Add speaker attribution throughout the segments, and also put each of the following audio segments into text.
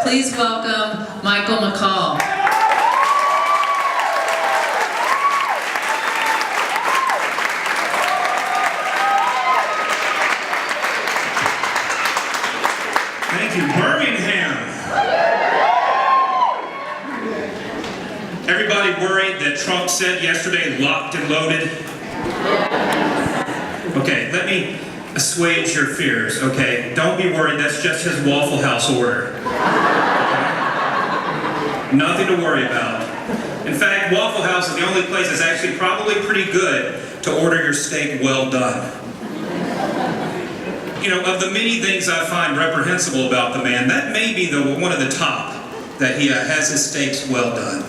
Speaker 1: Please welcome Michael McCall.
Speaker 2: Thank you, Birmingham. Everybody worried that Trump said yesterday, locked and loaded? Okay, let me assuage your fears, okay? Don't be worried, that's just his Waffle House order. Okay? Nothing to worry about. In fact, Waffle House is the only place that's actually probably pretty good to order your steak well done. You know, of the many things I find reprehensible about the man, that may be one of the top, that he has his steaks well done.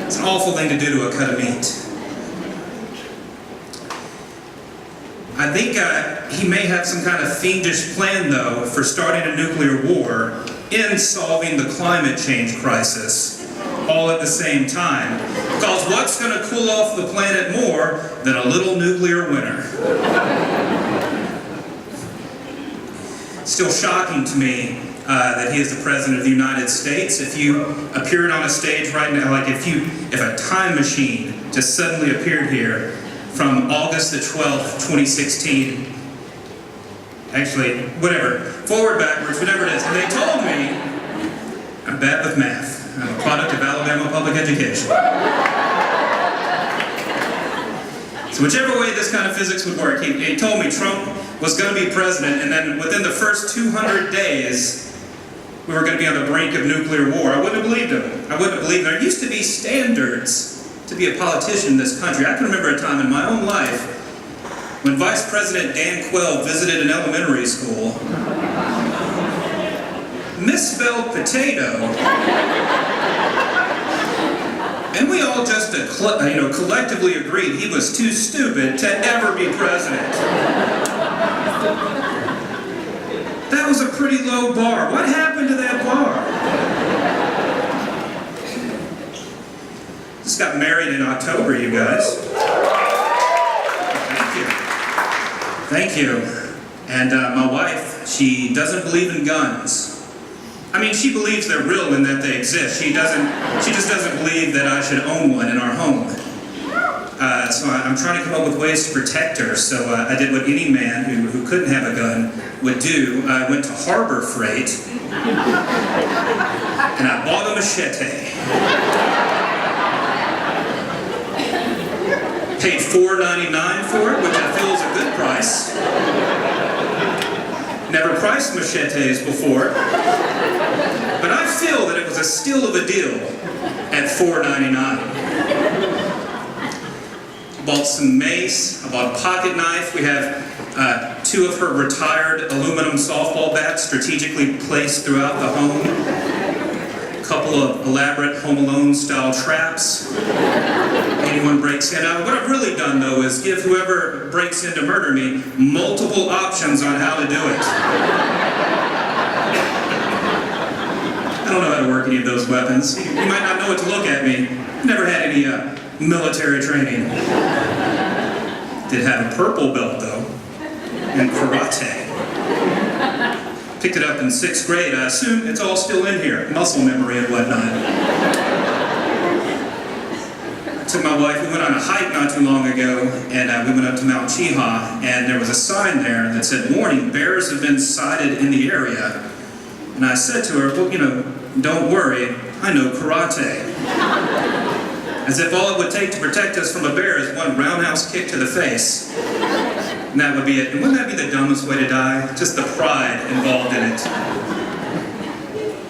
Speaker 2: It's an awful thing to do to a cut of meat. I think he may have some kind of fiendish plan, though, for starting a nuclear war and solving the climate change crisis all at the same time. Because what's going to cool off the planet more than a little nuclear winter? Still shocking to me that he is the President of the United States. If you appeared on a stage right now, like if a time machine just suddenly appeared here from August the 12th, 2016, actually, whatever, forward, backwards, whatever it is, and they told me, I'm bad with math. I'm a product of Alabama public education. So whichever way this kind of physics would work, he told me Trump was going to be president, and then within the first 200 days, we were going to be on the brink of nuclear war. I wouldn't have believed him. I wouldn't have believed him. There used to be standards to be a politician in this country. I can remember a time in my own life when Vice President Dan Quayle visited an elementary school, misspelled potato, and we all just collectively agreed he was too stupid to ever be president. That was a pretty low bar. What happened to that bar? Just got married in October, you guys. Thank you. Thank you. And my wife, she doesn't believe in guns. I mean, she believes they're real and that they exist. She just doesn't believe that I should own one in our home. So I'm trying to come up with ways to protect her. So I did what any man who couldn't have a gun would do. I went to Harbor Freight and I bought a machete. Paid $4.99 for it, which I feel is a good price. Never priced machetes before. But I feel that it was a steal of a deal at $4.99. Bought some mace, I bought a pocket knife. We have two of her retired aluminum softball bats strategically placed throughout the home. A couple of elaborate Home Alone style traps. Anyone breaks in. What I've really done, though, is give whoever breaks in to murder me multiple options on how to do it. I don't know how to work any of those weapons. You might not know what to look at me. Never had any military training. Did have a purple belt, though, in karate. Picked it up in 6th grade. I assume it's all still in here, muscle memory and whatnot. Took my wife, we went on a hike not too long ago, and we went up to Mount Cheehaw, and there was a sign there that said, "Warning, bears have been sighted in the area." And I said to her, "Well, you know, don't worry, I know karate." As if all it would take to protect us from a bear is one roundhouse kick to the face. And that would be it. And wouldn't that be the dumbest way to die? Just the pride involved in it.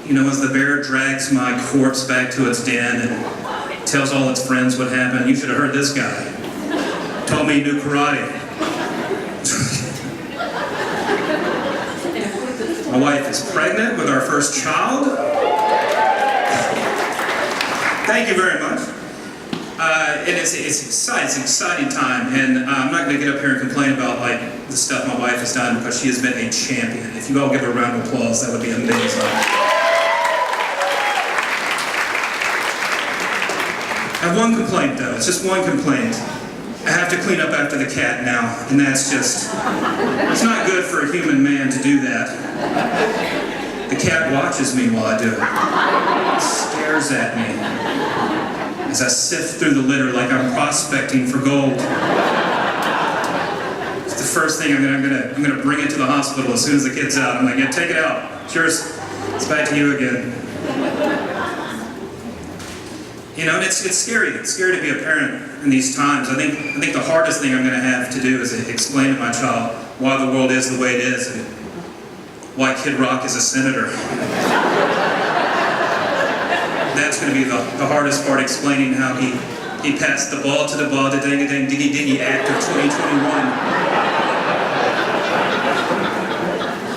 Speaker 2: You know, as the bear drags my corpse back to its den and tells all its friends what happened, "You should have heard this guy. Told me he knew karate." My wife is pregnant with our first child. Thank you very much. And it's an exciting time, and I'm not going to get up here and complain about like the stuff my wife has done, because she has been a champion. If you all give her a round of applause, that would be amazing. I have one complaint, though. It's just one complaint. I have to clean up after the cat now, and that's just, it's not good for a human man to do that. The The cat watches me while I do it. It stares at me as I sift through the litter like I'm prospecting for gold. It's the first thing I'm gonna bring it to the hospital as soon as the kid's out. I'm like, yeah, take it out. Cheers. It's back to you again. You know, and it's scary. It's scary to be a parent in these times. I think the hardest thing I'm going to have to do is explain to my child why the world is the way it is and why Kid Rock is a senator. That's going to be the hardest part, explaining how he passed the ball to the ball, the dang diggy diggy act of 2021.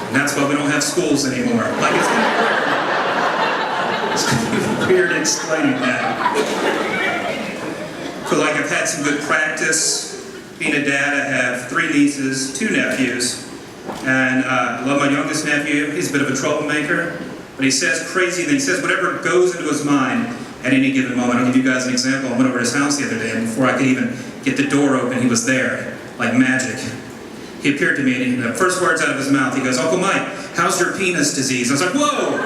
Speaker 2: And that's why we don't have schools anymore. Like, it's going to be weird explaining that. I feel like I've had some good practice being a dad. I have 3 nieces, 2 nephews, and I love my youngest nephew. He's a bit of a troublemaker, but he says crazy things. He says whatever goes into his mind at any given moment. I'll give you guys an example. I went over to his house the other day, and before I could even get the door open, he was there, like magic. He appeared to me, and the first words out of his mouth, he goes, "Uncle Mike, how's your penis disease?" I was like, whoa!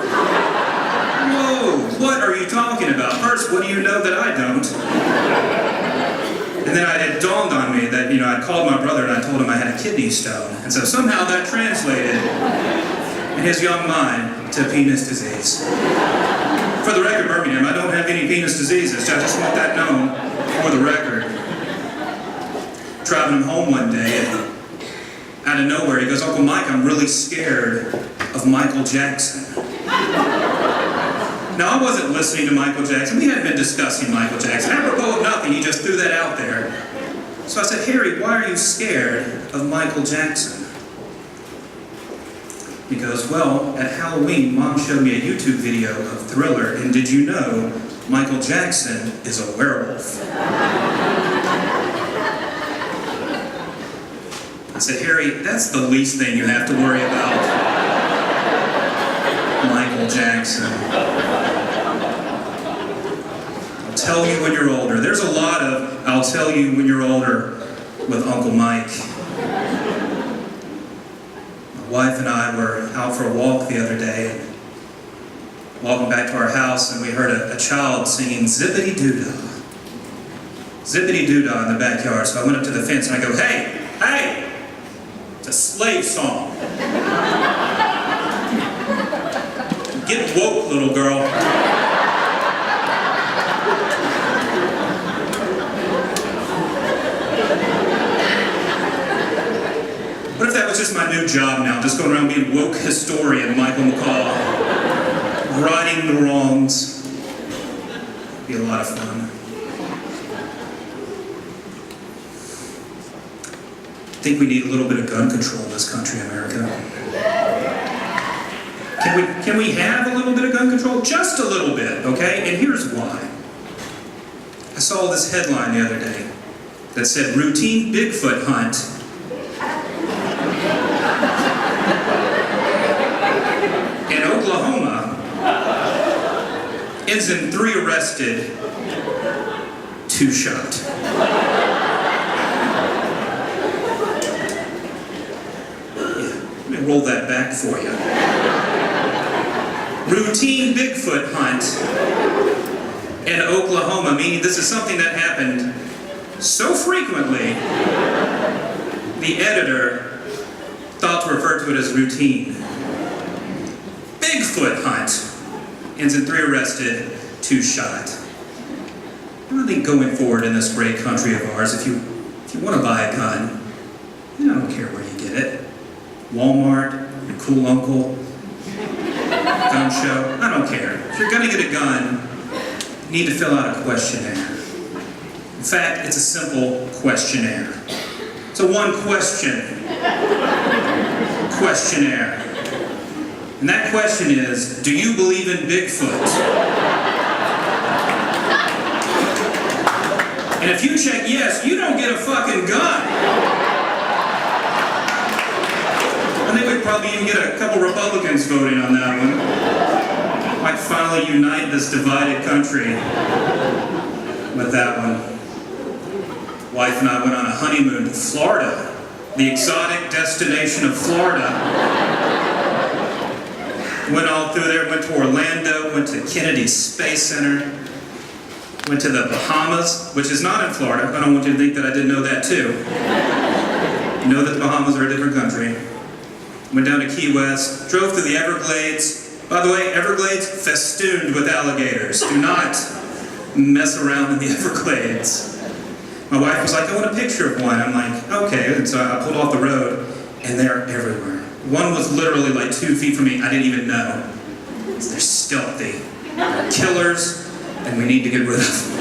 Speaker 2: Whoa, what are you talking about? First, what do you know that I don't? And then it dawned on me that, I'd called my brother and I told him I had a kidney stone. And so somehow that translated in his young mind to penis disease. For the record, Birmingham, I don't have any penis diseases. I just want that known for the record. Driving him home one day, and out of nowhere, he goes, "Uncle Mike, I'm really scared of Michael Jackson." Now, I wasn't listening to Michael Jackson. We hadn't been discussing Michael Jackson. Apropos of nothing, he just threw that out there. So I said, "Harry, why are you scared of Michael Jackson?" He goes, "Well, at Halloween, Mom showed me a YouTube video of Thriller, and did you know Michael Jackson is a werewolf?" I said, "Harry, that's the least thing you have to worry about. Michael Jackson. I'll tell you when you're older." There's a lot of "I'll tell you when you're older" with Uncle Mike. My wife and I were out for a walk the other day, and walking back to our house, and we heard a child singing "Zippity Doo-Dah." Zippity Doo-Dah in the backyard. So I went up to the fence and I go, "Hey, hey! It's a slave song. Get woke, little girl." What if that was just my new job now, just going around being woke historian, Michael McCall, righting the wrongs? It'd be a lot of fun. I think we need a little bit of gun control in this country, America. Can we have a little bit of gun control? Just a little bit, okay? And here's why. I saw this headline the other day that said, "Routine Bigfoot hunt in Oklahoma ends in 3 arrested, 2 shot." Let me roll that back for you. Routine Bigfoot hunt in Oklahoma, meaning this is something that happened so frequently, the editor thought to refer to it as routine. Bigfoot hunt ends in 3 arrested, 2 shot. I think going forward in this great country of ours, if you want to buy a gun, I don't care where you get it. Walmart, your cool uncle, gun show, I don't care. If you're going to get a gun, you need to fill out a questionnaire. In fact, it's a simple questionnaire. It's a 1-question questionnaire. And that question is, do you believe in Bigfoot? And if you check yes, you don't get a fucking gun. I think we'd probably even get a couple Republicans voting on that one. Might finally unite this divided country with that one. Wife and I went on a honeymoon to Florida, the exotic destination of Florida. Went all through there, went to Orlando, went to Kennedy Space Center, went to the Bahamas, which is not in Florida. I don't want you to think that I didn't know that too. You know that the Bahamas are a different country. Went down to Key West, drove through the Everglades. By the way, Everglades festooned with alligators. Do not mess around in the Everglades. My wife was like, I want a picture of one. I'm like, okay. And so I pulled off the road, and they're everywhere. One was literally like 2 feet from me. I didn't even know. They're stealthy. They're killers, and we need to get rid of them.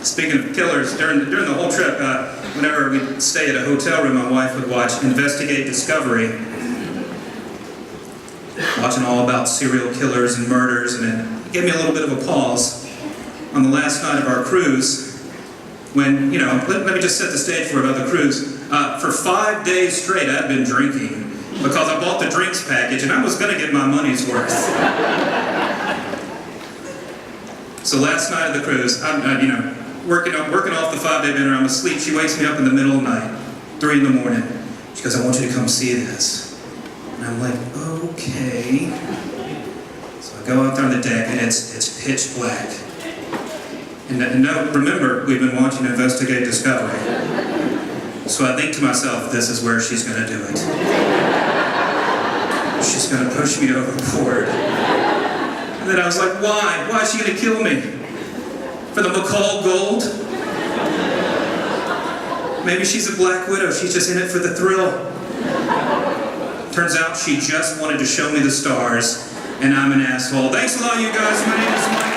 Speaker 2: Speaking of killers, during the whole trip, whenever we'd stay at a hotel room, my wife would watch Investigate Discovery, watching all about serial killers and murders, and it gave me a little bit of a pause on the last night of our cruise. When, let me just set the stage for about the cruise. For 5 days straight, I'd been drinking because I bought the drinks package and I was going to get my money's worth. So last night of the cruise, I'm working off the 5-day bender. I'm asleep. She wakes me up in the middle of the night, 3 in the morning. She goes, I want you to come see this. And I'm like, okay. So I go out there on the deck and it's pitch black. And no, remember, we've been watching Investigate Discovery. So I think to myself, this is where she's going to do it. She's going to push me overboard. And then I was like, why? Why is she going to kill me? For the McCall gold? Maybe she's a black widow. She's just in it for the thrill. Turns out she just wanted to show me the stars, and I'm an asshole. Thanks a lot, you guys. My name is Mike.